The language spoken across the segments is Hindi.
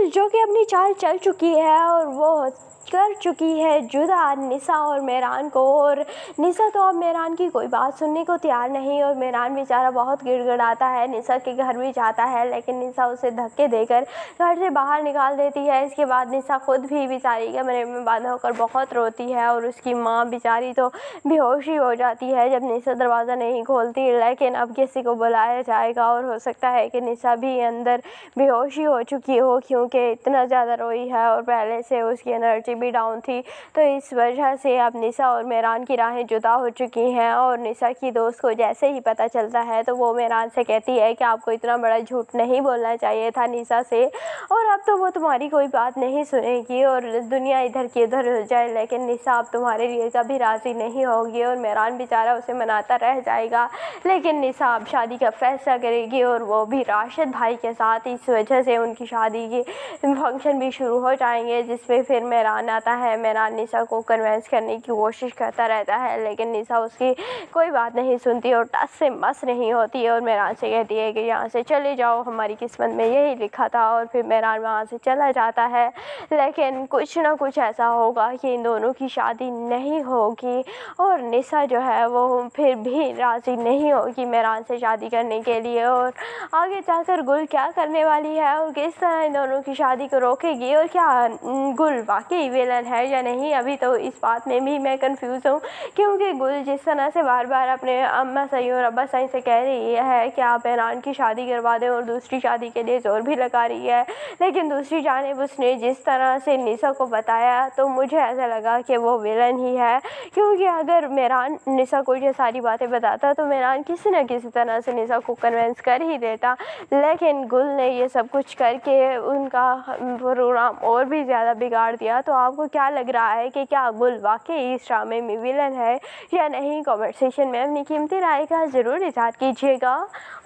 जो कि अपनी चाल चल चुकी है और वो कर चुकी है जुदा निशा और मेहरान को। और निशा तो अब मेहरान की कोई बात सुनने को तैयार नहीं और मेहरान बेचारा बहुत गिड़गिड़ाता है, निशा के घर भी जाता है लेकिन निशा उसे धक्के देकर घर से बाहर निकाल देती है। इसके बाद निशा खुद भी बेचारी कमरे में बंद होकर बहुत रोती है और उसकी माँ बेचारी तो बेहोश ही हो जाती है जब निशा दरवाज़ा नहीं खोलती। लेकिन अब किसी को बुलाया जाएगा और हो सकता है कि निशा भी अंदर बेहोश ही हो चुकी हो, क्योंकि इतना ज़्यादा रोई है और पहले से उसकी एनर्जी भी डाउन थी। तो इस वजह से अब निशा और मेहरान की राहें जुदा हो चुकी हैं। और निशा की दोस्त को जैसे ही पता चलता है तो वो मेहरान से कहती है कि आपको इतना बड़ा झूठ नहीं बोलना चाहिए था निशा से, और अब तो वो तुम्हारी कोई बात नहीं सुनेगी और दुनिया इधर की उधर हो जाए, लेकिन निशा अब तुम्हारे लिए कभी राज़ी नहीं होगी। और मेहरान बेचारा उसे मनाता रह जाएगा, लेकिन निशा अब शादी का फैसला करेगी और वो भी राशिद भाई के साथ। इस वजह से उनकी शादी के फंक्शन भी शुरू हो जाएंगे, जिसमें फिर मेहरान आता है। मेहरान निशा को कन्वेंस करने की कोशिश करता रहता है लेकिन निशा उसकी कोई बात नहीं सुनती और टस से मस नहीं होती है और मेहरान से कहती है कि यहाँ से चले जाओ, हमारी किस्मत में यही लिखा था। और फिर मेहरान वहाँ से चला जाता है, लेकिन कुछ ना कुछ ऐसा होगा कि इन दोनों की शादी नहीं होगी और निशा जो है वो फिर भी राज़ी नहीं होगी मेहरान से शादी करने के लिए। और आगे जाकर गुल क्या करने वाली है और किस तरह इन दोनों की शादी को रोकेगी और क्या गुल वाकई विलन है या नहीं, अभी तो इस बात में भी मैं कंफ्यूज हूँ। क्योंकि गुल जिस तरह से बार बार अपने अम्मा सही और अब्बा सही से कह रही है कि आप मेहरान की शादी करवा दें और दूसरी शादी के लिए जोर भी लगा रही है, लेकिन दूसरी जानिब उसने जिस तरह से निशा को बताया तो मुझे ऐसा लगा कि वो विलन ही है। क्योंकि अगर मेहरान निशा को ये सारी बातें बताता तो मेहरान किसी न किसी तरह से निशा को कन्विंस कर ही देता, लेकिन गुल ने ये सब कुछ करके उनका प्रोग्राम और भी ज़्यादा बिगाड़ दिया। तो आपको क्या लग रहा है कि क्या गुल वाकई इस ड्रामे में विलन है या नहीं? कमेंट सेक्शन में अपनी कीमती राय का ज़रूर इज़हार कीजिएगा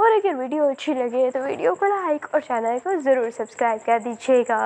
और अगर वीडियो अच्छी लगे तो वीडियो को लाइक और चैनल को ज़रूर सब्सक्राइब कर दीजिएगा।